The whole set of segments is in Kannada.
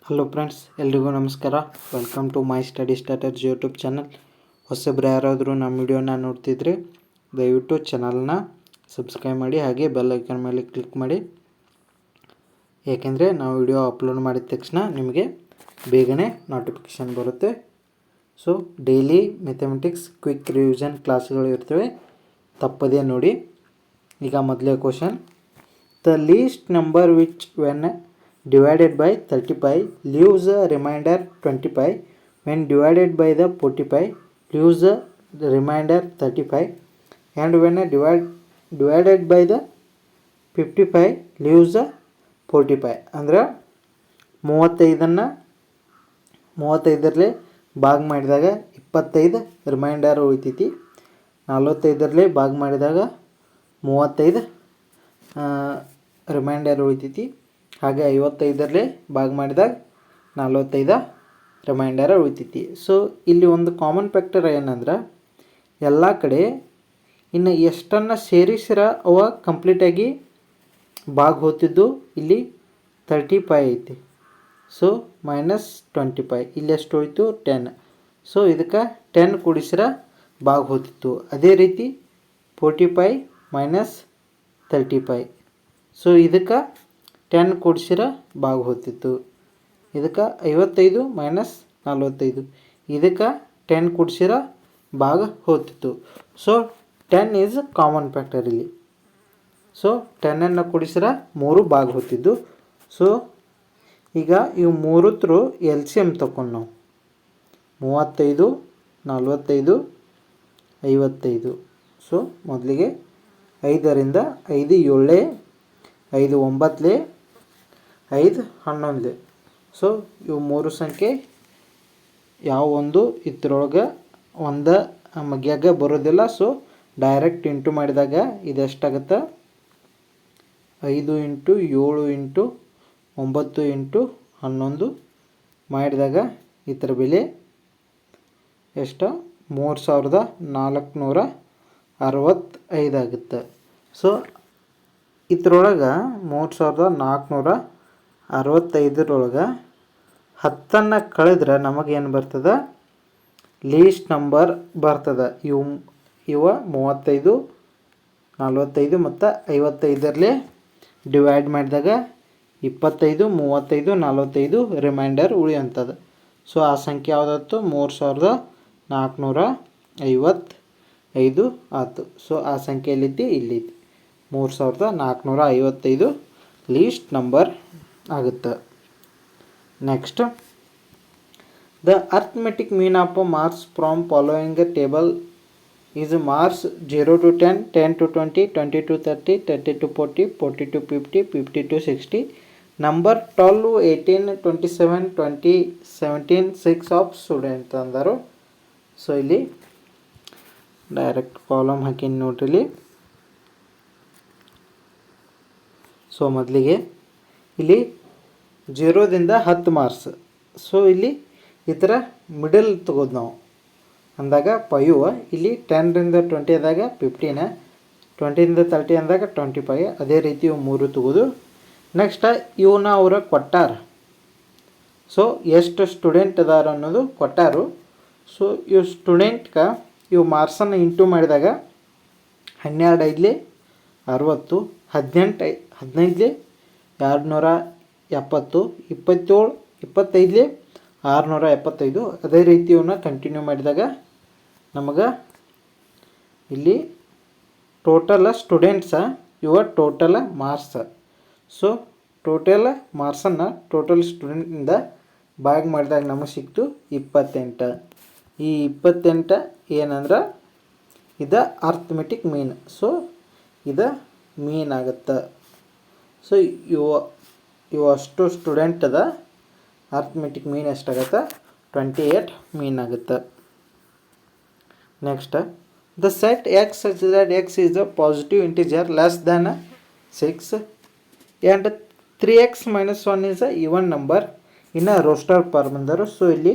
ಹಲೋ ಫ್ರೆಂಡ್ಸ್, ಎಲ್ರಿಗೂ ನಮಸ್ಕಾರ. Welcome to my study starters YouTube channel. ಹೊಸಬ್ರು ಯಾರಾದರೂ ನಮ್ಮ ವಿಡಿಯೋನ ನೋಡ್ತಿದ್ರೆ ದಯವಿಟ್ಟು ಚಾನಲ್ನ ಸಬ್ಸ್ಕ್ರೈಬ್ ಮಾಡಿ, ಹಾಗೆ ಬೆಲ್ ಐಕನ್ ಮೇಲೆ ಕ್ಲಿಕ್ ಮಾಡಿ. ಏಕೆಂದರೆ ನಾವು ವಿಡಿಯೋ ಅಪ್ಲೋಡ್ ಮಾಡಿದ ತಕ್ಷಣ ನಿಮಗೆ ಬೇಗನೆ ನೋಟಿಫಿಕೇಷನ್ ಬರುತ್ತೆ. So daily mathematics quick revision ಕ್ಲಾಸ್ಗಳು ಇರ್ತವೆ, ತಪ್ಪದೇ ನೋಡಿ. ಈಗ ಮೊದಲೇ question: the least number which when divided by 35 leaves a remainder 25, when divided by the 45 leaves a remainder 35, and when divided by the 55 leaves a 45. ಅಂದರೆ 35ರಲ್ಲಿ ಭಾಗ ಮಾಡಿದಾಗ 25 ರಿಮೈಂಡರ್ ಉಳಿತೈತಿ. 45ರಲ್ಲಿ ಭಾಗ ಮಾಡಿದಾಗ 35 ರಿಮೈಂಡರ್ ಉಳಿತೈತಿ. ಹಾಗೆ 55ರಲ್ಲಿ ಭಾಗ ಮಾಡಿದಾಗ 45 ರಿಮೈಂಡರ್ ಉಳಿತೈತಿ. ಸೊ ಇಲ್ಲಿ ಒಂದು ಕಾಮನ್ ಫ್ಯಾಕ್ಟರ್ ಏನಂದ್ರೆ, ಎಲ್ಲ ಕಡೆ ಇನ್ನು ಎಷ್ಟನ್ನು ಸೇರಿಸಿರ ಅವ ಕಂಪ್ಲೀಟಾಗಿ ಭಾಗ ಹೋಗ್ತಿದ್ದು ಇಲ್ಲಿ 35 ಐತಿ. ಸೊ -25 ಇಲ್ಲಿ ಎಷ್ಟು ಹೋಯಿತು 10. ಸೊ ಇದಕ್ಕೆ 10 ಕೂಡಿಸಿರ ಭಾಗ ಹೋಗ್ತಿತ್ತು. ಅದೇ ರೀತಿ 45 - 35. ಸೊ ಇದಕ್ಕೆ 10 ಕೂಡಿಸಿರ ಭಾಗ ಹೋಗ್ತಿತ್ತು. ಇದಕ್ಕೆ 55 - 45 ಇದಕ್ಕೆ 10 ಕೂಡಿಸಿರ ಭಾಗ ಹೋಗ್ತಿತ್ತು. ಸೊ 10 ಈಸ್ ಕಾಮನ್ ಫ್ಯಾಕ್ಟರ್ ಇಲ್ಲಿ. ಸೊ 10ಅನ್ನು ಕೂಡಿಸಿರ 3 ಭಾಗ ಹೋಗ್ತಿದ್ದು. ಸೊ ಈಗ ಇವು ಮೂರತ್ರ ಎಲ್ ಸಿ ಎಮ್ ತಗೊಂಡು ನಾವು 35, 45, 55. ಸೊ ಮೊದಲಿಗೆ 5ರಿಂದ 5 7, 5 9, 5 11. ಸೊ ಇವು ಮೂರು ಸಂಖ್ಯೆ ಯಾವ ಒಂದು ಇದರೊಳಗೆ ಒಂದು ಮಗ್ಯಾಗ ಬರೋದಿಲ್ಲ. ಸೊ ಡೈರೆಕ್ಟ್ ಇಂಟು ಮಾಡಿದಾಗ ಇದೆಷ್ಟಾಗುತ್ತೆ? 5 × 7 × 9 × 11 ಮಾಡಿದಾಗ ಇದರ ಬೆಲೆ ಎಷ್ಟು? 3465 ಆಗುತ್ತೆ. ಸೊ ಇದರೊಳಗೆ 3465ರೊಳಗೆ 10ಅನ್ನು ಕಳೆದ್ರೆ ನಮಗೇನು ಬರ್ತದೆ? ಲೀಸ್ಟ್ ನಂಬರ್ ಬರ್ತದೆ. ಇವ 35, 45 ಮತ್ತು 55ರಲ್ಲಿ ಡಿವೈಡ್ ಮಾಡಿದಾಗ 25, 35, 45 ರಿಮೈಂಡರ್ ಉಳಿಯುವಂಥದ್ದು. ಸೊ ಆ ಸಂಖ್ಯೆ ಯಾವುದಾಯ್ತು? 3455 ಆಯಿತು. ಸೊ ಆ ಸಂಖ್ಯೆಯಲ್ಲಿದ್ದು ಇಲ್ಲಿದ್ದು 3455 ಲೀಸ್ಟ್ ನಂಬರ್ ಆಗುತ್ತೆ. Next, the arithmetic mean of marks from following table is marks 0 to 10, 10 to 20, 20 to 30, 30 to 40, 40 to 50, 50 to 60. Number 12, 18, 27, 20, 17, 6 of student ಅಂದರು. ಸೊ ಇಲ್ಲಿ ಡೈರೆಕ್ಟ್ ಕಾಲಮ್ ಹಾಕಿ ನೋಡ್ರಿ. ಸೊ ಮೊದಲಿಗೆ ಇಲ್ಲಿ 0ದಿಂದ 10 ಮಾರ್ಕ್ಸ್. ಸೊ ಇಲ್ಲಿ ಈ ಥರ ಮಿಡಲ್ ತಗೋದು ನಾವು ಅಂದಾಗ 5. ಇಲ್ಲಿ 10ರಿಂದ 20 ಆದಾಗ 15, 20ರಿಂದ 30 ಅಂದಾಗ 25. ಅದೇ ರೀತಿ ಇವು 3 ತಗೋದು. ನೆಕ್ಸ್ಟ್ ಇವನ್ನ ಅವರ ಕೊಟ್ಟಾರ. ಸೊ ಎಷ್ಟು ಸ್ಟೂಡೆಂಟ್ ಅದಾರ ಅನ್ನೋದು ಕೊಟ್ಟಾರು. ಸೊ ಇವು ಸ್ಟೂಡೆಂಟ್ಗೆ ಇವು ಮಾರ್ಕ್ಸನ್ನು ಇಂಟು ಮಾಡಿದಾಗ 12 5 60, 18 15 270, 27 25 675. ಅದೇ ರೀತಿ ಇವನ್ನ ಕಂಟಿನ್ಯೂ ಮಾಡಿದಾಗ ನಮಗೆ ಇಲ್ಲಿ ಟೋಟಲ್ ಸ್ಟೂಡೆಂಟ್ಸ ಇವ ಟೋಟಲ್ ಮಾರ್ಕ್ಸ್. ಸೊ ಟೋಟಲ್ ಮಾರ್ಕ್ಸನ್ನು ಟೋಟಲ್ ಸ್ಟೂಡೆಂಟಿಂದ ಭಾಗ ಮಾಡಿದಾಗ ನಮಗೆ ಸಿಕ್ತು 28. ಈ 28 ಏನಂದ್ರೆ ಇದು ಅರ್ಥಮೆಟಿಕ್ ಮೀನ್. ಸೊ ಇದು ಮೀನ್ ಆಗುತ್ತೆ. ಸೊ ಇವು ಅಷ್ಟು ಸ್ಟೂಡೆಂಟ್ ಅದ. ಅರ್ಥಮೆಟಿಕ್ ಮೀನ್ ಎಷ್ಟಾಗುತ್ತೆ? 28 ಮೀನ್ ಆಗುತ್ತೆ. Next, the set X such that x is a positive integer less than 6 and 3x - 1 is a even number in a roster form ಅಂದರು. ಸೊ ಇಲ್ಲಿ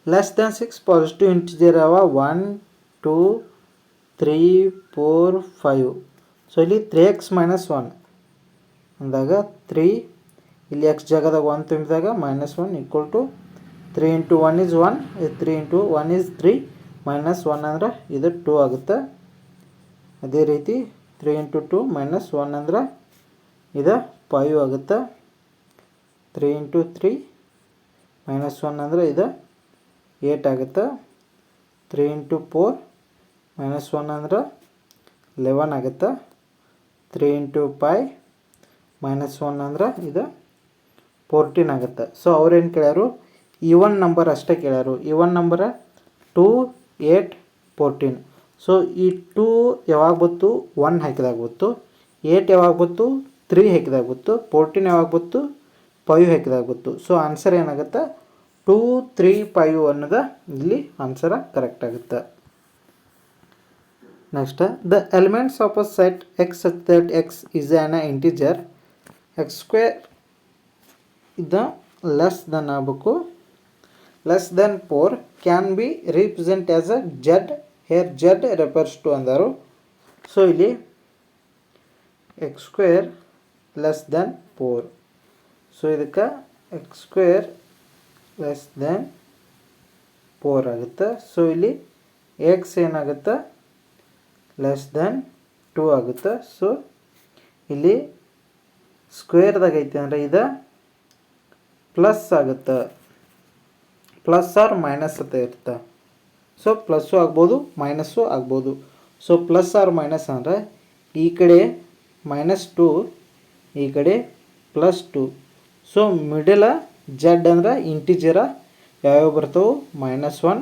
ಲೆಸ್ ದ್ಯಾನ್ 6 ಪಾಸಿಟಿವ್ ಇಂಟಿಜರ್ ಅವ 1 2 3 4 5. ಸೊ ಇಲ್ಲಿ 3x - 1 ಅಂದಾಗ 3 ಇಲ್ಲಿ ಎಕ್ಸ್ ಜಾಗದಾಗ 1 ತುಂಬಿದಾಗ -1 equal to 3 into 1 is 1, 3 into 1 is 3, -1 ಅಂದ್ರೆ ಇದು 2 ಆಗುತ್ತೆ. ಅದೇ ರೀತಿ 3 ಇಂಟು 2 -1 ಅಂದ್ರೆ ಇದು 5 ಆಗುತ್ತೆ. 3 ಇಂಟು 3 -1 ಅಂದರೆ ಇದು 8 ಆಗುತ್ತೆ. 3 ಇಂಟು 4 -1 ಅಂದ್ರೆ 11 ಆಗುತ್ತೆ. 3 ಇಂಟು 5 -1 ಅಂದ್ರೆ ಇದು 14 ಆಗುತ್ತೆ. ಸೊ ಅವ್ರೇನು ಕೇಳ್ಯಾರು, ಈವನ್ ನಂಬರ್ ಅಷ್ಟೇ ಕೇಳ್ಯಾರು. Even number 2, 8, 14. ಸೊ ಈ 2 ಯಾವಾಗ ಬಂತು, 1 ಹಾಕಿದಾಗ ಬಂತು. 8 ಯಾವಾಗ ಬಂತು, 3 ಹಾಕಿದಾಗ ಬಂತು. 14 ಯಾವಾಗ ಬಂತು, 5 ಹಾಕಿದಾಗ ಬಂತು. ಸೊ ಆನ್ಸರ್ ಏನಾಗುತ್ತೆ, 2, 3, 5 ಅನ್ನೋದು ಇಲ್ಲಿ ಆನ್ಸರ ಕರೆಕ್ಟ್ ಆಗುತ್ತೆ. Next, the elements of a set x such that x is an integer x square ಇದು ಲೆಸ್ ದನ್ ಆಗಬೇಕು. Less than 4 can be represent as a z. Here z refers to ಅಂದರು. ಸೊ ಇಲ್ಲಿ x square less than 4. So ಇದಕ್ಕೆ ಎಕ್ಸ್ ಸ್ಕ್ವೇರ್ ಲೆಸ್ ದೆನ್ 4 ಆಗುತ್ತೆ. ಸೊ ಇಲ್ಲಿ ಎಕ್ಸ್ ಏನಾಗುತ್ತೆ, ಲೆಸ್ ದೆನ್ 2 ಆಗುತ್ತೆ. ಸೊ ಇಲ್ಲಿ ಸ್ಕ್ವೇರ್ದಾಗ ಐತೆ ಅಂದರೆ ಇದು ಪ್ಲಸ್ ಆಗುತ್ತೆ. ಪ್ಲಸ್ ಆರ್ ಮೈನಸ್ ಅಂತ ಇರುತ್ತೆ. ಸೊ ಪ್ಲಸ್ಸು ಆಗ್ಬೋದು, ಮೈನಸ್ಸು ಆಗ್ಬೋದು. ಸೊ ಪ್ಲಸ್ ಆರ್ ಮೈನಸ್ ಅಂದರೆ ಈ ಕಡೆ -2, ಈ ಕಡೆ +2. ಸೊ ಮಿಡಲ ಜೆಡ್ ಅಂದ್ರೆ ಇಂಟಿಜರ ಯಾವ್ಯಾವ ಬರ್ತವೆ, -1,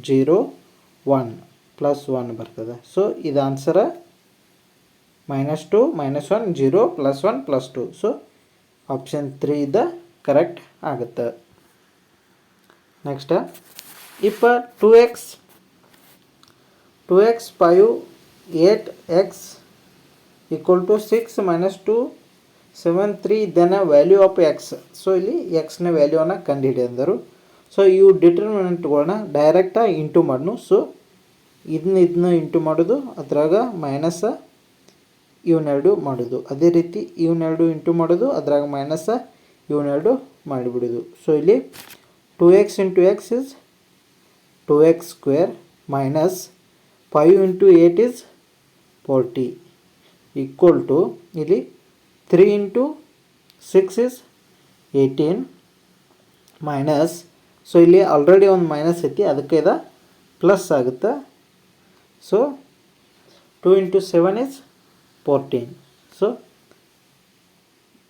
0, 1, +1 ಬರ್ತದೆ. ಸೊ ಇದು ಆನ್ಸರ -2, -1, 0, +1, +2. ಸೊ ಆಪ್ಷನ್ 3 ಇದು ಕರೆಕ್ಟ್ ಆಗುತ್ತೆ. Next, if 2x 5, 8x equal to 6 - 2, 7, 3 then value of x. So ಇಲ್ಲಿ ಎಕ್ಸ್ನ ವ್ಯಾಲ್ಯೂನ ಕಂಡುಹಿಡಿದರು. ಸೊ ಇವು ಡಿಟರ್ಮಿನೆಂಟ್ಗಳನ್ನ ಡೈರೆಕ್ಟಾಗಿ ಇಂಟು ಮಾಡೋಣ. ಸೊ ಇದನ್ನ ಇಂಟು ಮಾಡೋದು, ಅದ್ರಾಗ ಮೈನಸ್ ಇವನ್ನೆರಡು ಮಾಡೋದು. ಅದೇ ರೀತಿ ಇವನ್ನೆರಡು ಇಂಟು ಮಾಡೋದು, ಅದ್ರಾಗ ಮೈನಸ್ ಇವನ್ನೆರಡು ಮಾಡಿಬಿಡೋದು. ಸೊ ಇಲ್ಲಿ 2x into x is 2x square minus 5 into 8 is 40 equal to ಇಲ್ಲಿ 3 ಇಂಟು 6 ಇಸ್ 18 ಮೈನಸ್. ಸೊ ಇಲ್ಲಿ ಆಲ್ರೆಡಿ ಒಂದು ಮೈನಸ್ ಐತಿ, ಅದಕ್ಕೆ ಇದು ಪ್ಲಸ್ ಆಗುತ್ತೆ. So 2 into 7 is 14. ಸೊ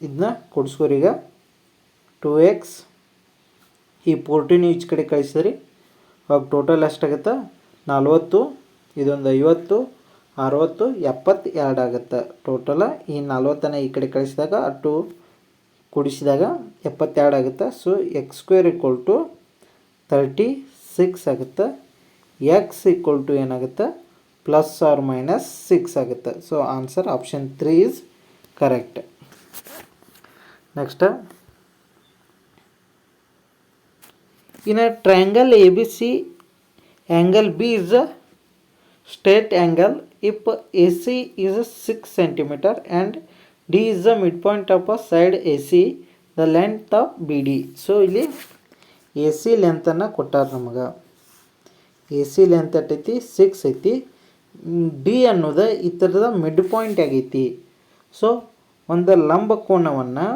ಇದನ್ನ ಕೊಡಿಸ್ಕೋರೀಗ. 2x ಈ 14 ಈಚ್ ಕಡೆ ಕಳಿಸಿದ್ರಿ, ಅವಾಗ ಟೋಟಲ್ ಎಷ್ಟಾಗುತ್ತೆ, 40, ಇದೊಂದು 50, 60, 72 ಆಗುತ್ತೆ ಟೋಟಲ. ಈ 40 ಈ ಕಡೆ ಕಳಿಸಿದಾಗ ಅಷ್ಟು ಕೂಡಿಸಿದಾಗ 72 ಆಗುತ್ತೆ. So x square equal to 36 ಆಗುತ್ತೆ. ಎಕ್ಸ್ ಈಕ್ವಲ್ ಟು ಏನಾಗುತ್ತೆ, +or -6 ಆಗುತ್ತೆ. So answer option 3 is correct. Next, in a triangle ABC, angle B is a straight angle if AC is 6 cm and D is the midpoint of a side AC, the length of BD. So ಇಲ್ಲಿ AC ಲೆಂತನ್ನು ಕೊಟ್ಟಾರ ನಮಗೆ. AC ಲೆಂತ್ ಎಟ್ಟೈತಿ, 6 ಐತಿ. ಡಿ ಅನ್ನೋದು ಈ ಥರದ ಮಿಡ್ ಪಾಯಿಂಟ್ ಆಗೈತಿ. ಸೊ ಒಂದು ಲಂಬ ಕೋನವನ್ನು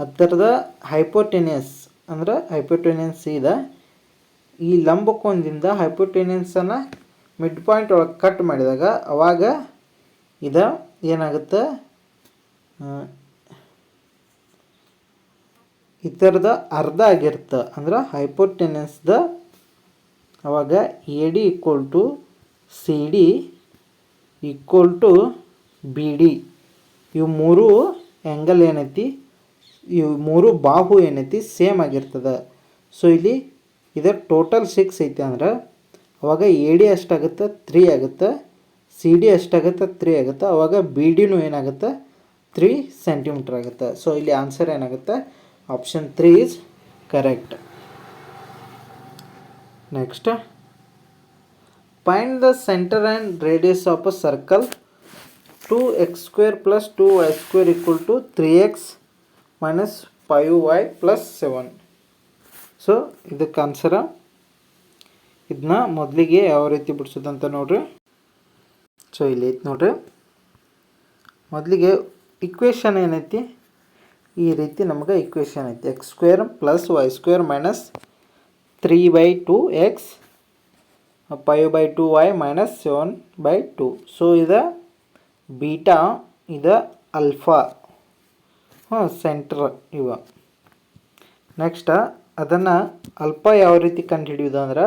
ಹತ್ತಿರದ ಹೈಪೋಟೆನಿಯಸ್ ಅಂದ್ರೆ ಹೈಪೋಟೆನಿಯನ್ಸ್ ಇದೆ. ಈ ಲಂಬಕೋನದಿಂದ ಹೈಪೋಟೆನಿಯನ್ಸನ್ನು ಮಿಡ್ ಪಾಯಿಂಟ್ ಒಳಗೆ ಕಟ್ ಮಾಡಿದಾಗ ಅವಾಗ ಇದು ಏನಾಗುತ್ತೆ, ಈ ಥರದ ಅರ್ಧ ಆಗಿರುತ್ತೆ. ಅಂದ್ರೆ ಹೈಪೋಟೆನಿಯನ್ಸ್ದ ಅವಾಗ AD equal to CD equal to BD. ಇವು ಮೂರು ಆ್ಯಂಗಲ್ ಏನೈತಿ, ಇವು ಮೂರು ಬಾಹು ಏನೈತಿ ಸೇಮ್ ಆಗಿರ್ತದೆ. ಸೊ ಇಲ್ಲಿ ಇದರ ಟೋಟಲ್ 6 ಐತಿ ಅಂದ್ರೆ ಅವಾಗ AD ಎಷ್ಟಾಗುತ್ತೆ, 3 ಆಗುತ್ತೆ. CD ಎಷ್ಟಾಗುತ್ತೆ, 3 ಆಗುತ್ತೆ. ಅವಾಗ BDನೂ ಏನಾಗುತ್ತೆ, 3 ಸೆಂಟಿಮೀಟರ್ ಆಗುತ್ತೆ. ಸೊ ಇಲ್ಲಿ ಆನ್ಸರ್ ಏನಾಗುತ್ತೆ, option 3 is correct. Next, find the centre and radius of a circle. 2x² + 2y² = 3x minus 5y plus 7. So ಇದಕ್ಕೆ ಆನ್ಸರ ಇದನ್ನ ಮೊದಲಿಗೆ ಯಾವ ರೀತಿ ಬಿಡಿಸೋದಂತ ನೋಡ್ರಿ. ಸೊ ಇಲ್ಲಿ ಐತೆ ನೋಡ್ರಿ, ಮೊದಲಿಗೆ ಇಕ್ವೇಷನ್ ಏನೈತಿ, ಈ ರೀತಿ ನಮಗೆ ಇಕ್ವೇಷನ್ ಐತಿ. X square plus y square minus 3/2x 5/2y minus 7/2. So ಇದು ಬೀಟಾ, ಇದು ಅಲ್ಫಾ, ಸೆಂಟ್ರ್ ಇವ. ನೆಕ್ಸ್ಟ್ ಅದನ್ನು ಅಲ್ಫಾ ಯಾವ ರೀತಿ ಕಂಡುಹಿಡಿಯೋದು ಅಂದ್ರೆ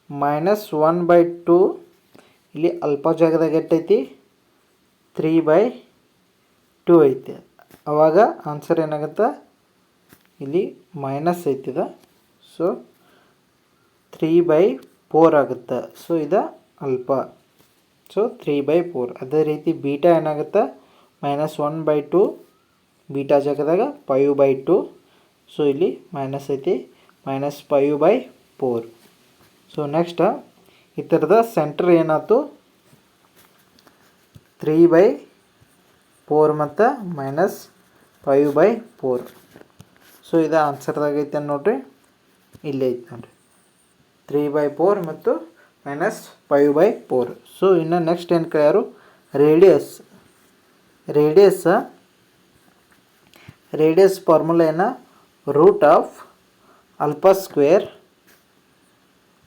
-1/2 ಇಲ್ಲಿ ಅಲ್ಫಾ ಜಾಗದಾಗ ಎಟ್ಟೈತಿ 3/2 ಐತಿ. ಅವಾಗ ಆನ್ಸರ್ ಏನಾಗುತ್ತೆ, ಇಲ್ಲಿ ಮೈನಸ್ ಐತಿದ. ಸೊ 3/4 ಆಗುತ್ತೆ. ಸೊ ಇದು ಅಲ್ಫಾ. ಸೊ 3/4. ಅದೇ ರೀತಿ ಬೀಟಾ ಏನಾಗುತ್ತೆ, -1/2 ಬೀಟಾ ಜಾಗದಾಗ 5/2. ಸೊ ಇಲ್ಲಿ ಮೈನಸ್ ಐತಿ, -5/4. ಸೊ ನೆಕ್ಸ್ಟ್ ಈ ಥರದ ಸೆಂಟ್ರ್ ಏನಾಯ್ತು, 3/4 ಮತ್ತು -5/4. ಸೊ ಇದು ಆನ್ಸರ್ದಾಗ ಐತೆ ನೋಡ್ರಿ, ಇಲ್ಲೇ ಐತೆ ನೋಡ್ರಿ, 3/4 ಮತ್ತು -5/4. ಸೊ ಇನ್ನು ನೆಕ್ಸ್ಟ್ ಏನು ಕೇಳ್ಯಾರು, ರೇಡಿಯಸ್ ಫಾರ್ಮುಲಾ ಏನ, root of alpha square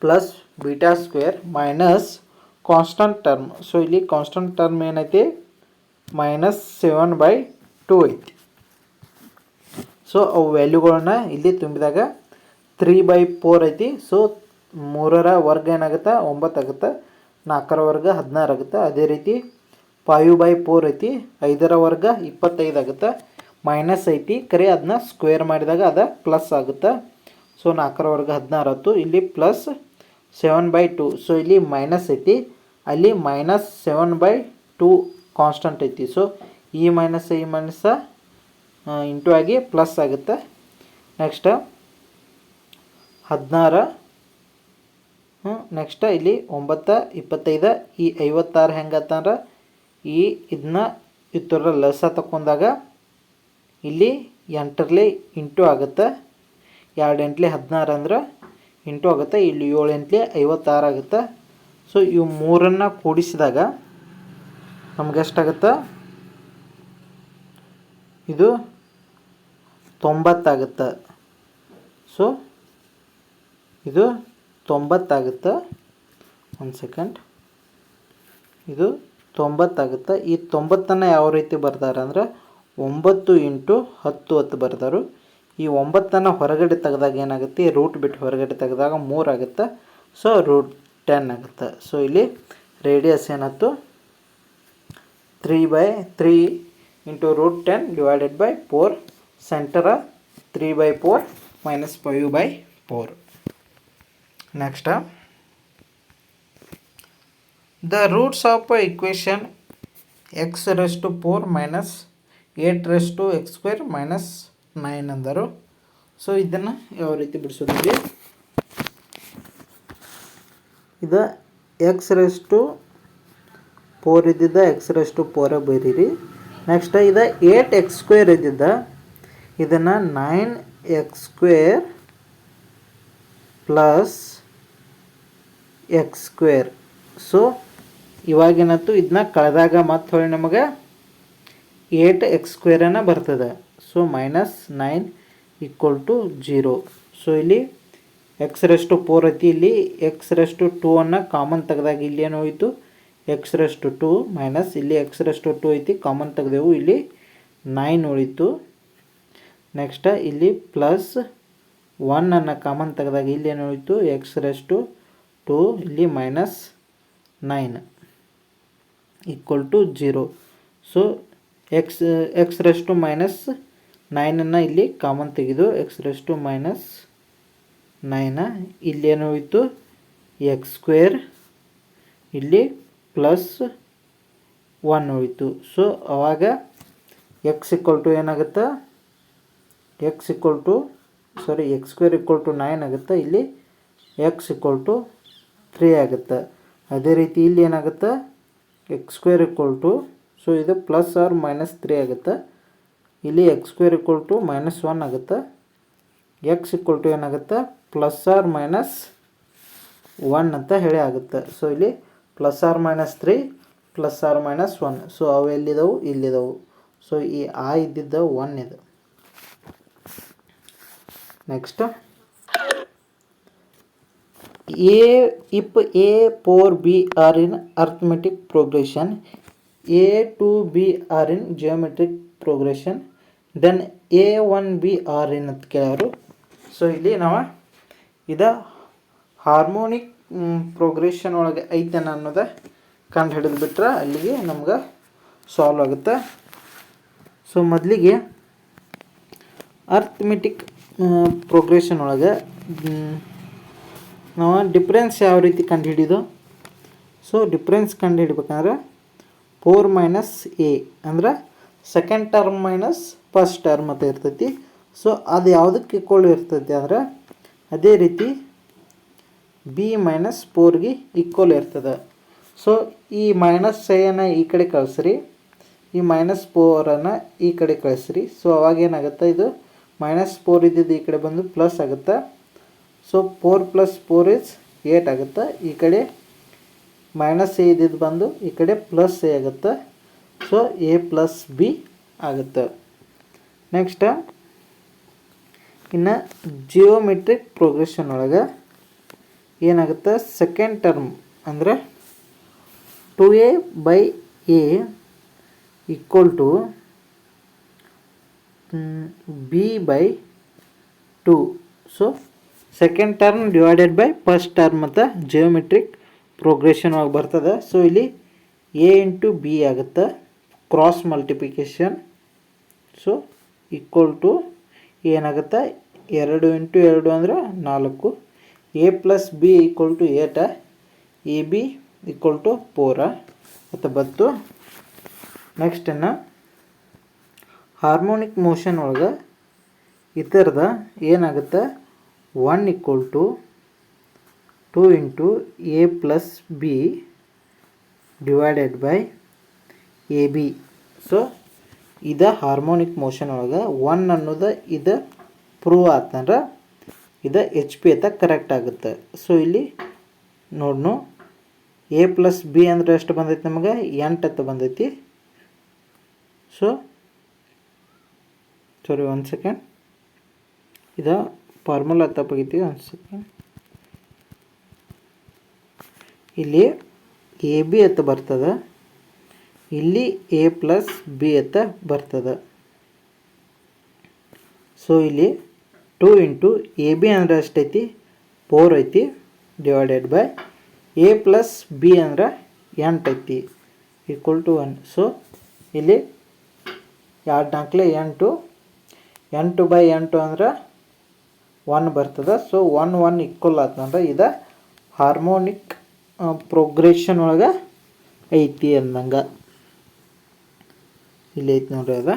plus beta square minus constant term. So ಇಲ್ಲಿ ಕಾನ್ಸ್ಟಂಟ್ ಟರ್ಮ್ ಏನೈತಿ, -7/2 ಐತಿ. ಸೊ ಅವು ವ್ಯಾಲ್ಯೂಗಳನ್ನ ಇಲ್ಲಿ ತುಂಬಿದಾಗ 3/4 ಐತಿ. ಸೊ 3ರ ವರ್ಗ ಏನಾಗುತ್ತೆ, 9 ಆಗುತ್ತೆ. 4ರ ವರ್ಗ 16 ಆಗುತ್ತೆ. ಅದೇ ರೀತಿ 5/4 ಐತಿ, 5ರ ವರ್ಗ 25 ಆಗುತ್ತೆ. ಮೈನಸ್ ಐತಿ, ಕರೆ ಅದನ್ನ ಸ್ಕ್ವೇರ್ ಮಾಡಿದಾಗ ಅದು ಪ್ಲಸ್ ಆಗುತ್ತೆ. ಸೊ 4ರ ವರ್ಗ 16 ಆಯ್ತು. ಇಲ್ಲಿ ಪ್ಲಸ್ 7/2. ಸೊ ಇಲ್ಲಿ ಮೈನಸ್ ಐತಿ, ಅಲ್ಲಿ -7/2 ಕಾನ್ಸ್ಟಂಟ್ ಐತಿ. ಸೊ ಈ ಮೈನಸ್ ಇಂಟು ಆಗಿ ಪ್ಲಸ್ ಆಗುತ್ತೆ. ನೆಕ್ಸ್ಟ್ 16, ನೆಕ್ಸ್ಟ್ ಇಲ್ಲಿ 9, 25, ಈ 56 ಹೆಂಗತ್ತಂದ್ರೆ ಇದನ್ನ ಇತರ ಲಸ ತಗೊಂಡಾಗ ಇಲ್ಲಿ 8ರಲ್ಲಿ ಇಂಟು ಆಗುತ್ತೆ. 2 8 16 ಅಂದ್ರೆ ಇಂಟು ಆಗುತ್ತೆ. ಇಲ್ಲಿ 7 8 56 ಆಗುತ್ತೆ. ಸೊ ಇವು ಮೂರನ್ನು ಕೂಡಿಸಿದಾಗ ನಮ್ಗೆ ಎಷ್ಟಾಗುತ್ತೆ, ಇದು 90 ಆಗುತ್ತೆ. ಸೊ ಇದು 90 ಆಗುತ್ತೆ. ಒಂದು ಸೆಕೆಂಡ್, ಇದು 90 ಆಗುತ್ತೆ. ಈ 90ನ್ನು ಯಾವ ರೀತಿ ಬರ್ತಾರೆ ಅಂದರೆ 9 × 10 ಅಂತ ಬರ್ದಾರು. ಈ 9ನ್ನು ಹೊರಗಡೆ ತೆಗೆದಾಗ ಏನಾಗುತ್ತೆ, ರೂಟ್ ಬಿಟ್ಟು ಹೊರಗಡೆ ತೆಗೆದಾಗ 3 ಆಗುತ್ತೆ. ಸೊ √10 ಆಗುತ್ತೆ. ಸೊ ಇಲ್ಲಿ ರೇಡಿಯಸ್ ಏನಾಯ್ತು, 3/3 × √10 divided by 4. ಸೆಂಟರ 3/4 -5/4. Next the roots of equation x⁴ minus 8x² minus 9 ಅಂದರು. ಸೊ ಇದನ್ನು ಯಾವ ರೀತಿ ಬಿಡಿಸೋದಿದೆ, ಇದು x⁴ ಇದ್ದಿದ್ದ x⁴ ಬರೀರಿ. ನೆಕ್ಸ್ಟ್ ಇದು 8x² ಇದ್ದಿದ್ದ ಇದನ್ನು 9x² ಪ್ಲಸ್ x². ಸೊ ಇವಾಗೇನತ್ತು, ಇದನ್ನ ಕಳೆದಾಗ ಮತ್ತೆ ಹೊಳ್ಳಿ ನಮಗೆ 8x² ಬರ್ತದೆ. ಸೊ -9 = 0. ಸೊ ಇಲ್ಲಿ x⁴ ಐತಿ, ಇಲ್ಲಿ x⁴ ಅನ್ನು ಕಾಮನ್ ತೆಗೆದಾಗ ಇಲ್ಲಿ ಏನು ಹೋಯಿತು, x⁴ ಮೈನಸ್ ಇಲ್ಲಿ x⁴ ಐತಿ, ಕಾಮನ್ ತೆಗೆದೆವು, ಇಲ್ಲಿ 9 ಉಳಿತು. ನೆಕ್ಸ್ಟ್ ಇಲ್ಲಿ ಪ್ಲಸ್ 1 ಅನ್ನು ಕಾಮನ್ ತೆಗೆದಾಗ ಇಲ್ಲಿ ಏನು ಉಳಿತು, x⁴, ಇಲ್ಲಿ -9 = 0. ಸೊ x⁻⁹ -9 ಇಲ್ಲಿ ಕಾಮನ್ ತೆಗೆದು x⁻⁹ ಇಲ್ಲಿ ಏನು ಹೋಯಿತು, x² ಇಲ್ಲಿ ಪ್ಲಸ್ 1 ಹೋಯಿತು. ಸೊ ಅವಾಗ x ಏನಾಗುತ್ತೆ, x² = 9 ಆಗುತ್ತೆ. ಇಲ್ಲಿ x = 3 ಆಗುತ್ತೆ. ಅದೇ ರೀತಿ ಇಲ್ಲಿ ಏನಾಗುತ್ತೆ, x² ಸೊ ಇದು +or -3 ಆಗುತ್ತೆ. ಇಲ್ಲಿ x² = -1 ಆಗುತ್ತೆ. x = ಏನಾಗುತ್ತೆ +or-1 ಅಂತ ಹೇಳಿ ಆಗುತ್ತೆ. ಸೊ ಇಲ್ಲಿ +or-3 +or-1. ಸೊ ಅವು ಎಲ್ಲಿದ್ದವು ಇಲ್ಲಿದ್ದವು. ಸೊ ಈ ಇದ್ದಿದ್ದ 1 ಇದು. Next if a 4b are in arithmetic progression, a to b are in geometric progression, then a 1b are in ಅಂತ ಕೇಳೋರು. ಸೊ ಇಲ್ಲಿ ನಾವು ಇದು ಹಾರ್ಮೋನಿಕ್ ಪ್ರೋಗ್ರೆಷನ್ ಒಳಗೆ ಐತನ ಅನ್ನೋದು ಕಂಡು ಹಿಡಿದ್ಬಿಟ್ರೆ ಅಲ್ಲಿಗೆ ನಮ್ಗೆ ಸಾಲ್ವ್ ಆಗುತ್ತೆ. ಸೊ ಮೊದಲಿಗೆ ಅರ್ಥಮೆಟಿಕ್ ಪ್ರೋಗ್ರೆಷನ್ ಒಳಗೆ ನಾವು ಡಿಫ್ರೆನ್ಸ್ ಯಾವ ರೀತಿ ಕಂಡು ಹಿಡಿದು. ಸೊ ಡಿಫ್ರೆನ್ಸ್ ಕಂಡು ಹಿಡಿಬೇಕಂದ್ರೆ 4 - a ಅಂದ್ರೆ second term minus first term ಅಂತ ಇರ್ತೈತಿ. ಸೊ ಅದು ಯಾವುದಕ್ಕೆ ಈಕ್ವಲ್ ಇರ್ತೈತಿ ಅಂದ್ರೆ ಅದೇ ರೀತಿ b - 4ಗೆ ಈಕ್ವಲ್ ಇರ್ತದೆ. ಸೊ ಈ -a ಈ ಕಡೆ ಕಳಿಸ್ರಿ, ಈ -4 ಈ ಕಡೆ ಕಳಿಸ್ರಿ. ಸೊ ಅವಾಗ ಏನಾಗುತ್ತೆ, ಇದು -4 ಇದ್ದಿದ್ದು ಈ ಕಡೆ ಬಂದು ಪ್ಲಸ್ ಆಗುತ್ತೆ. ಸೊ 4 + 4 = 8 ಆಗುತ್ತೆ. ಈ ಕಡೆ -a ಇದ್ದಿದ್ದು ಬಂದು ಈ ಕಡೆ +a ಆಗುತ್ತೆ. ಸೊ a + b ಆಗುತ್ತೆ. ನೆಕ್ಸ್ಟ್ ಇನ್ನು ಜಿಯೋಮೆಟ್ರಿಕ್ ಪ್ರೋಗ್ರೆಷನ್ ಒಳಗೆ ಏನಾಗುತ್ತೆ, ಸೆಕೆಂಡ್ ಟರ್ಮ್ ಅಂದರೆ 2a/a = b/2. So second term divided by first term ಅಂತ ಜಿಯೋಮೆಟ್ರಿಕ್ ಪ್ರೋಗ್ರೆಷನ್ ಒಳಗೆ ಬರ್ತದೆ. ಸೊ ಇಲ್ಲಿ a × b ಆಗುತ್ತೆ, ಕ್ರಾಸ್ ಮಲ್ಟಿಪ್ಲಿಕೇಶನ್. ಸೊ ಏನಾಗುತ್ತೆ 2 × 2 ಅಂದರೆ 4. a + b = 8, ab = 4 ಅಂತ ಬಂತು. ನೆಕ್ಸ್ಟ್ ಇನ್ನು ಹಾರ್ಮೋನಿಕ್ ಮೋಷನ್ ಒಳಗೆ ಇದರದ ಏನಾಗುತ್ತೆ 1 = 2 × a + b divided by ab. So ಇದು ಹಾರ್ಮೋನಿಕ್ ಮೋಷನ್ ಒಳಗೆ 1 ಅನ್ನೋದು ಇದು ಪ್ರೂವ್ ಆತಂದ್ರೆ ಇದು HP ಅಂತ ಕರೆಕ್ಟ್ ಆಗುತ್ತೆ. ಸೊ ಇಲ್ಲಿ ನೋಡ್ನು a + b ಅಂದರೆ ಎಷ್ಟು ಬಂದೈತಿ, ನಮಗೆ 8 ಅಂತ ಬಂದೈತಿ. ಸೊ ಸಾರಿ 1 ಸೆಕೆಂಡ್, ಇದು ಫಾರ್ಮುಲಾ ತಪ್ಪಾಗೈತಿ. 1 ಸೆಕೆಂಡ್, ಇಲ್ಲಿ AB ಅಂತ ಬರ್ತದೆ, ಇಲ್ಲಿ a + b ಅಂತ ಬರ್ತದೆ. ಸೊ ಇಲ್ಲಿ 2 × ab ಅಂದರೆ ಎಷ್ಟೈತಿ 4 ಐತಿ ಡಿವೈಡೆಡ್ ಬೈ a + b ಅಂದರೆ 8 ಐತಿ =1. ಸೊ ಇಲ್ಲಿ 2 × 4 = 8, 8/8 ಅಂದ್ರೆ 1 ಬರ್ತದೆ. ಸೊ 1 1 ಈಕ್ವಲ್ ಆತಂದ್ರೆ ಇದು ಹಾರ್ಮೋನಿಕ್ ಪ್ರೋಗ್ರೆಷನ್ ಒಳಗೆ ಐತಿ ಅಂದಂಗೆ. ಇಲ್ಲಿ ಐತಿ ನೋಡ್ರಿ, ಅದ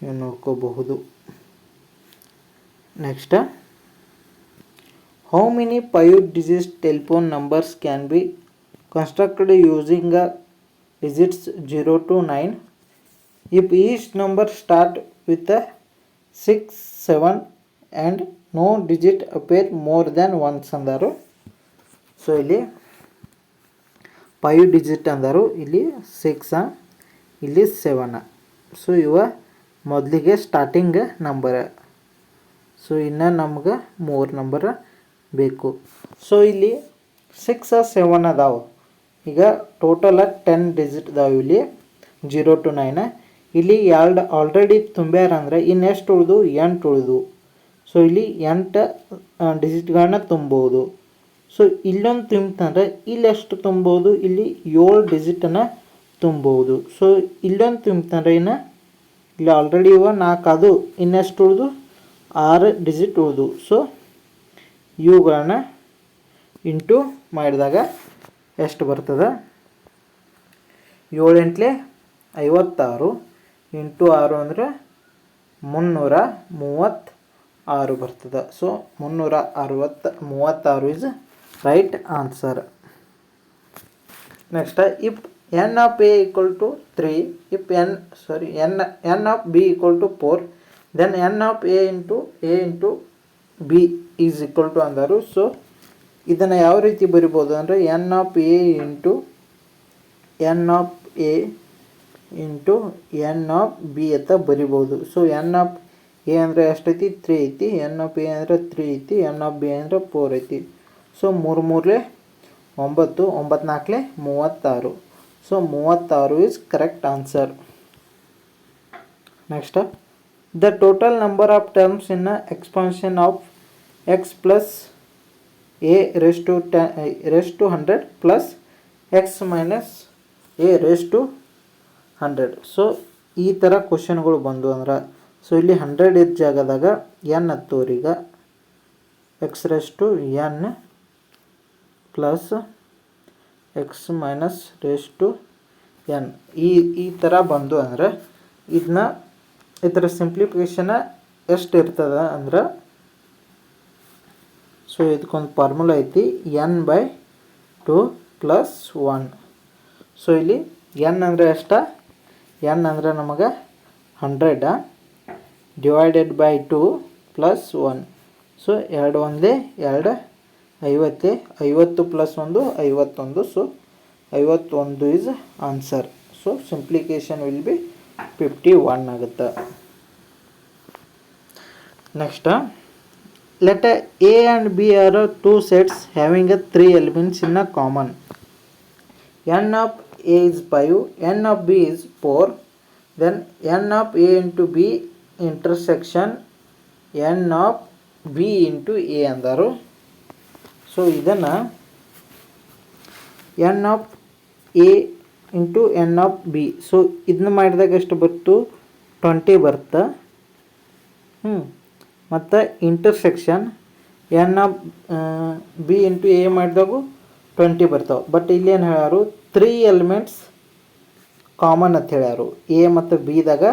ನೀವು ನೋಡ್ಕೋಬಹುದು. Next, how many 5-digit telephone numbers can be constructed using digits 0 to 9 if each number start with a 6, 7 and no digit appear more than once ಅಂದರು. ಸೊ ಇಲ್ಲಿ 5 digit ಅಂದರು, ಇಲ್ಲಿ 6, ಇಲ್ಲಿ 7. ಸೊ ಇವ ಮೊದಲಿಗೆ ಸ್ಟಾರ್ಟಿಂಗ್ ನಂಬರ್. ಸೊ ಇನ್ನು ನಮ್ಗೆ 3 ನಂಬರ್ ಬೇಕು. ಸೊ ಇಲ್ಲಿ 6, 7 ಅದಾವೆ. ಈಗ ಟೋಟಲ್ 10 ಡಿಜಿಟ್ ಅದಾವೆ ಇಲ್ಲಿ 0 to 9. ಇಲ್ಲಿ 2 ಆಲ್ರೆಡಿ ತುಂಬ್ಯಾರ ಅಂದರೆ ಇನ್ನೆಷ್ಟು ಉಳಿದು 8 ಉಳಿದು. ಸೊ ಇಲ್ಲಿ 8 ಡಿಜಿಟ್ಗಳನ್ನ ತುಂಬೋದು. ಸೊ ಇಲ್ಲೊಂದು ತುಂಬ್ತಂದ್ರೆ ಇಲ್ಲಿ ಎಷ್ಟು ತುಂಬೋದು, ಇಲ್ಲಿ 7 ಡಿಜಿಟನ್ನು ತುಂಬೋದು. ಸೊ ಇಲ್ಲೊಂದು ತುಂಬ್ತಂದ್ರೆ ಇನ್ನು ಇಲ್ಲಿ ಆಲ್ರೆಡಿ ಇವ 4 ಅದು ಇನ್ನೆಷ್ಟು ಉಳಿದು 6 ಡಿಜಿಟ್ ಉಳಿದು. ಸೊ ಇವುಗಳನ್ನ ಇಂಟು ಮಾಡಿದಾಗ ಎಷ್ಟು ಬರ್ತದೆ, 7 × 56 ಇಂಟು 6 ಅಂದರೆ 336 ಬರ್ತದೆ. So 336 is right answer. Next, if n of a equal to 3, if n of b equal to 4, then n of a into b is equal to ಅಂದರು. ಸೊ ಇದನ್ನು ಯಾವ ರೀತಿ ಬರಿಬೋದು ಅಂದರೆ n of a into n of a into n of b ಅಂತ ಬರಿಬೋದು. ಸೊ n of a ಅಂದರೆ ಎಷ್ಟೈತಿ 3 ಐತಿ, n of a ಅಂದರೆ 3 ಐತಿ, n of b ಅಂದರೆ 4 ಐತಿ. So 3 3 9, 9 4 36. So 36 is correct answer. Next, the total number of terms in a expansion of x plus a raised to 100 plus x minus a raised to 100. So ಈ ಥರ ಕ್ವಶನ್ಗಳು ಬಂದು ಅಂದ್ರೆ, ಸೊ ಇಲ್ಲಿ 100 ಇದ್ದ ಜಾಗದಾಗ n ಹತ್ತೋರೀಗ X raise to n plus X minus raise to n ಈ ಥರ ಬಂದು ಅಂದ್ರೆ ಇದರ ಸಿಂಪ್ಲಿಫಿಕೇಶನ್ ಎಷ್ಟು ಇರ್ತದ ಅಂದ್ರೆ, ಸೊ ಇದಕ್ಕೊಂದು ಫಾರ್ಮುಲಾ ಐತಿ n/2 ಪ್ಲಸ್ 1. ಸೊ ಇಲ್ಲಿ n ಅಂದರೆ ಎಷ್ಟ, n ಅಂದರೆ ನಮಗೆ 100 ಡಿವೈಡೆಡ್ ಬೈ 2 ಪ್ಲಸ್ 1. ಸೊ 2 ಒಂದೇ 2 50 plus 1 51. So 51 is answer. So simplification will be 51 ಆಗುತ್ತೆ. Next, let a and b are two sets having 3 elements in a common. n of a is 5, n of b is 4, then n of a into b intersection n of b into a ಅಂದರು. ಸೊ ಇದನ್ನು n of a into n of b, so ಇದನ್ನ ಮಾಡಿದಾಗ ಎಷ್ಟು ಬರ್ತು 20 ಬರ್ತ. ಮತ್ತು intersection n of b into a ಮಾಡಿದಾಗೂ 20 ಬರ್ತಾವೆ. ಬಟ್ ಇಲ್ಲೇನು ಹೇಳ್ಯಾರು 3 ಎಲಿಮೆಂಟ್ಸ್ ಕಾಮನ್ ಅಂತ ಹೇಳ್ಯಾರು. a ಮತ್ತು ಬಿದಾಗ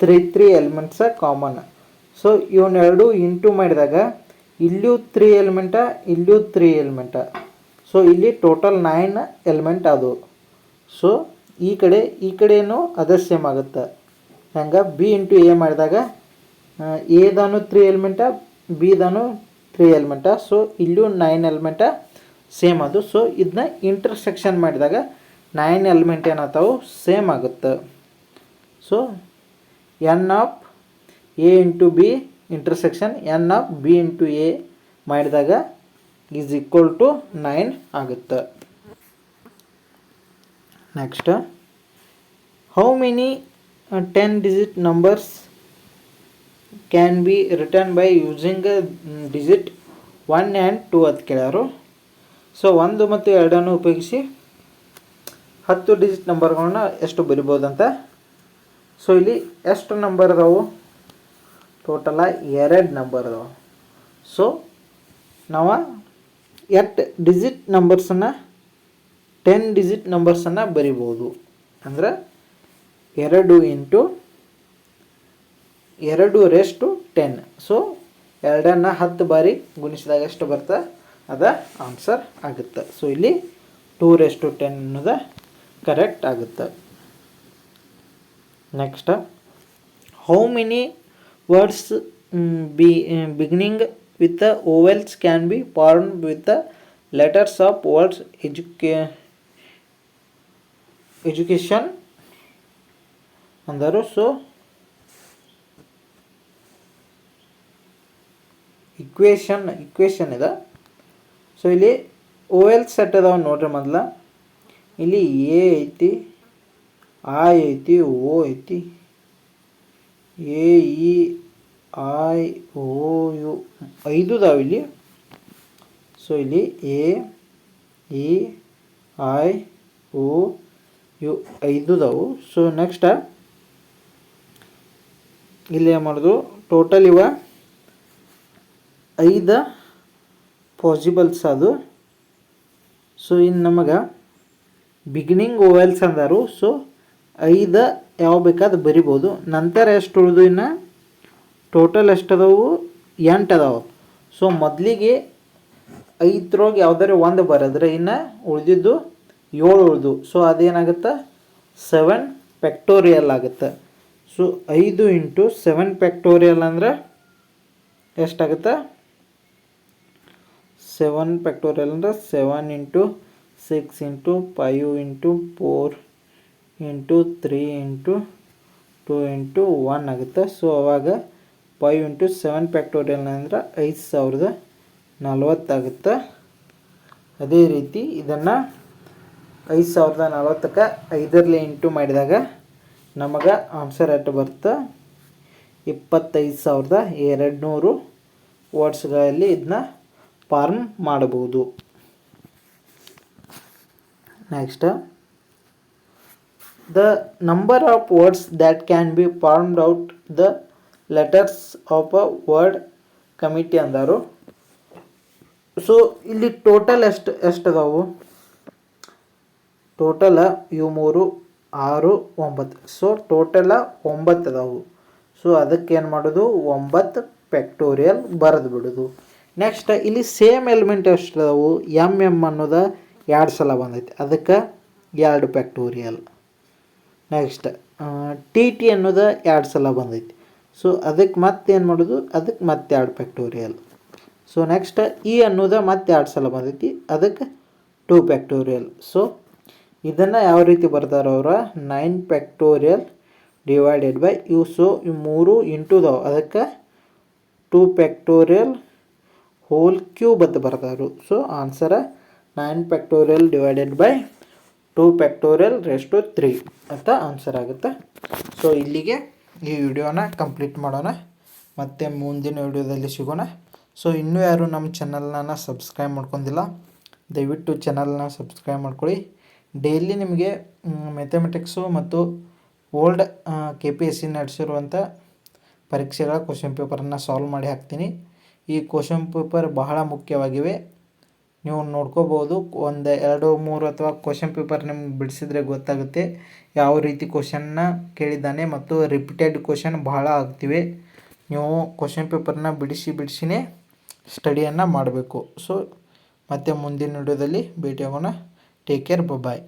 3 ಎಲಿಮೆಂಟ್ಸ ಕಾಮನ್. ಸೊ ಇವನ್ನೆರಡು ಇಂಟು ಮಾಡಿದಾಗ ಇಲ್ಲಿಯೂ 3 ಎಲಿಮೆಂಟ, ಇಲ್ಲಿಯೂ 3 ಎಲಿಮೆಂಟ. ಸೊ ಇಲ್ಲಿ ಟೋಟಲ್ 9 ಎಲಿಮೆಂಟ್ ಅದು. ಸೊ ಈ ಕಡೆನೂ ಅದೇ ಸೇಮ್ ಆಗುತ್ತೆ. ಹೆಂಗೆ ಬಿ ಇಂಟು ಎ ಮಾಡಿದಾಗ ಎದಾನು 3 ಎಲಿಮೆಂಟ, ಬಿದಾನು 3 ಎಲಿಮೆಂಟ. ಸೊ ಇಲ್ಲಿಯೂ 9 ಎಲಿಮೆಂಟ ಸೇಮ್ ಅದು. ಸೊ ಇದನ್ನ ಇಂಟರ್ಸೆಕ್ಷನ್ ಮಾಡಿದಾಗ 9 ಎಲಿಮೆಂಟ್ ಏನಾಗ್ತಾವೆ ಸೇಮ್ ಆಗುತ್ತೆ. So N of A into B intersection N of B into A ಮಾಡಿದಾಗ ಈಸ್ ಈಕ್ವಲ್ ಟು 9 ಆಗುತ್ತೆ. Next, how many 10 digit numbers can be return by using digit 1 and 2 ಅಂತ ಕೇಳ್ಯಾರು. ಸೊ 1 ಮತ್ತು 2 ಉಪಯೋಗಿಸಿ 10 ಡಿಜಿಟ್ ನಂಬರ್ಗಳನ್ನ ಎಷ್ಟು ಬರಿಬೋದಂತ. ಸೊ ಇಲ್ಲಿ ಎಷ್ಟು ನಂಬರ್ ಅದಾವು, ಟೋಟಲ 2 ನಂಬರ್ ಅದಾವೆ. ಸೊ ನಾವು 8 ಡಿಜಿಟ್ ನಂಬರ್ಸನ್ನು 10 ಡಿಜಿಟ್ ನಂಬರ್ಸನ್ನು ಬರಿಬೋದು. ಅಂದ್ರೆ 2 ಇಂಟು 2 ರೇಸ್ ಟು 10. ಸೊ 2ನ್ನು 10 ಬಾರಿ ಗುಣಿಸಿದಾಗ ಎಷ್ಟು ಬರ್ತದೆ ಅದ ಆನ್ಸರ್ ಆಗುತ್ತೆ. ಸೊ ಇಲ್ಲಿ 2 ರೇಸ್ ಟು 10 ಅನ್ನೋದು ಕರೆಕ್ಟ್ ಆಗುತ್ತೆ. Next, how many words beginning with vowels can be formed with letters of words education ಅಂದರು. ಸೊ ಇಕ್ವೇಷನ್ ಇದೆ. ಸೊ ಇಲ್ಲಿ ಓವೆಲ್ಸ್ ಸೆಟ್ ಅದಾವ ನೋಡ್ರಿ. ಮೊದಲ ಇಲ್ಲಿ ಎ ಐತಿ, ಐ ಐತಿ, ಓ ಐತಿ, A E I O U 5 ಅದಾವ ಇಲ್ಲಿ. ಸೊ ಇಲ್ಲಿ A E I O U 5 ಅದಾವು. ಸೊ ನೆಕ್ಸ್ಟ್ ಇಲ್ಲಿ ಏನು ಮಾಡೋದು, ಟೋಟಲ್ ಇವ 5 ಪಾಸಿಬಲ್ಸ್ ಅದು. ಸೊ ಇನ್ನು ನಮಗೆ ಬಿಗಿನಿಂಗ್ ಓವೆಲ್ಸ್ ಅಂದರು. ಸೊ 5 ಯಾವ ಬೇಕಾದ್ರೆ ಬರಿಬೋದು. ನಂತರ ಎಷ್ಟು ಉಳಿದು ಇನ್ನು ಟೋಟಲ್ ಎಷ್ಟು ಅದಾವು 8 ಅದಾವೆ. ಸೊ ಮೊದಲಿಗೆ 5 ಯಾವ್ದಾರು ಒಂದು ಬರೆದ್ರೆ ಇನ್ನು ಉಳಿದಿದ್ದು 7 ಉಳಿದು. ಸೊ ಅದೇನಾಗುತ್ತೆ 7 ಫ್ಯಾಕ್ಟೋರಿಯಲ್ ಆಗುತ್ತೆ. ಸೊ 5 ಇಂಟು 7 ಫ್ಯಾಕ್ಟೋರಿಯಲ್ ಅಂದರೆ ಎಷ್ಟಾಗುತ್ತೆ? 7 ಫ್ಯಾಕ್ಟೋರಿಯಲ್ ಅಂದರೆ 7 into 6 into 5 into 4 into 3 into 2 into 1 ಆಗುತ್ತೆ. ಸೊ ಅವಾಗ 5 ಇಂಟು 7 ಫ್ಯಾಕ್ಟೋರಿಯಲ್ ಅಂದರೆ 5040 ಆಗುತ್ತೆ. ಅದೇ ರೀತಿ ಇದನ್ನು 5040ಕ್ಕೆ 5ರಲ್ಲಿ ಇಂಟು ಮಾಡಿದಾಗ ನಮಗೆ ಆನ್ಸರ್ ಎಷ್ಟು ಬರುತ್ತೆ? 25200 ವರ್ಡ್ಸ್ಗಳಲ್ಲಿ ಇದನ್ನ ಫಾರ್ಮ್ ಮಾಡಬಹುದು. Next, the number of words that can be formed out the letters of a word committee ಅಂದರು. ಸೊ ಇಲ್ಲಿ ಟೋಟಲ್ ಎಷ್ಟದಾವು? ಟೋಟಲ ಇವು 3 6 9. ಸೊ ಟೋಟಲ 9 ಅದಾವು. ಸೊ ಅದಕ್ಕೆ ಏನು ಮಾಡೋದು? 9 ಫ್ಯಾಕ್ಟೋರಿಯಲ್ ಬರೆದು ಬಿಡೋದು. ನೆಕ್ಸ್ಟ್ ಇಲ್ಲಿ ಸೇಮ್ ಎಲಿಮೆಂಟ್ ಎಷ್ಟು ಅದಾವು? ಎಮ್ ಅನ್ನೋದು 2 ಸಲ ಬಂದೈತಿ, ಅದಕ್ಕೆ 2 ಫ್ಯಾಕ್ಟೋರಿಯಲ್. ನೆಕ್ಸ್ಟ್ ಟಿ ಅನ್ನೋದು 2 ಸಲ ಬಂದೈತಿ. ಸೊ ಅದಕ್ಕೆ ಮತ್ತೆ ಏನು ಮಾಡೋದು? ಅದಕ್ಕೆ ಮತ್ತೆ 2 ಫ್ಯಾಕ್ಟೋರಿಯಲ್. ಸೊ ನೆಕ್ಸ್ಟ್ ಅನ್ನೋದು ಮತ್ತೆ 2 ಸಲ ಬಂದೈತಿ, ಅದಕ್ಕೆ 2 ಫ್ಯಾಕ್ಟೋರಿಯಲ್. ಸೊ ಇದನ್ನು ಯಾವ ರೀತಿ ಬರ್ತಾರೆ ಅವರ? 9 ಫ್ಯಾಕ್ಟೋರಿಯಲ್ ಡಿವೈಡೆಡ್ ಬೈ ಇವು. ಸೊ ಇವು 3 ಇಂಟುದವು, ಅದಕ್ಕೆ 2 ಫ್ಯಾಕ್ಟೋರಿಯಲ್ ಹೋಲ್ ಕ್ಯೂಬ್ ಅಂತ ಬರ್ತಾರೆ. So answer 9 factorial divided by 2 factorial raise to 3 ಅಂತ ಆನ್ಸರ್ ಆಗುತ್ತೆ. ಸೊ ಇಲ್ಲಿಗೆ ಈ ವಿಡಿಯೋನ ಕಂಪ್ಲೀಟ್ ಮಾಡೋಣ. ಮತ್ತು ಮುಂದಿನ ವಿಡಿಯೋದಲ್ಲಿ ಸಿಗೋಣ. ಸೊ ಇನ್ನೂ ಯಾರು ನಮ್ಮ ಚಾನಲ್ನ ಸಬ್ಸ್ಕ್ರೈಬ್ ಮಾಡ್ಕೊಂಡಿಲ್ಲ, ದಯವಿಟ್ಟು ಚಾನಲ್ನ ಸಬ್ಸ್ಕ್ರೈಬ್ ಮಾಡ್ಕೊಳ್ಳಿ. ಡೈಲಿ ನಿಮಗೆ ಮ್ಯಾಥಮೆಟಿಕ್ಸು ಮತ್ತು ಓಲ್ಡ್ KPSC ನಡೆಸಿರುವಂಥ ಪರೀಕ್ಷೆಗಳ ಕ್ವಶನ್ ಪೇಪರನ್ನು ಸಾಲ್ವ್ ಮಾಡಿ ಹಾಕ್ತೀನಿ. ಈ ಕ್ವಶನ್ ಪೇಪರ್ ಬಹಳ ಮುಖ್ಯವಾಗಿವೆ, ನೀವು ನೋಡ್ಕೋಬೋದು. 1 2 3 ಅಥವಾ ಕ್ವಶನ್ ಪೇಪರ್ ನಿಮ್ಗೆ ಬಿಡಿಸಿದ್ರೆ ಗೊತ್ತಾಗುತ್ತೆ ಯಾವ ರೀತಿ ಕ್ವಶನ್ನ ಕೇಳಿದ್ದಾನೆ. ಮತ್ತು ರಿಪೀಟೆಡ್ ಕ್ವಶನ್ ಬಹಳ ಆಗ್ತಿವೆ. ನೀವು ಕ್ವಶನ್ ಪೇಪರ್ನ ಬಿಡಿಸಿನೇ ಸ್ಟಡಿಯನ್ನು ಮಾಡಬೇಕು. ಸೊ ಮತ್ತೆ ಮುಂದಿನ ವಿಡಿಯೋದಲ್ಲಿ ಭೇಟಿಯಾಗೋಣ. ಟೇಕ್ ಕೇರ್, ಬಾಯ್.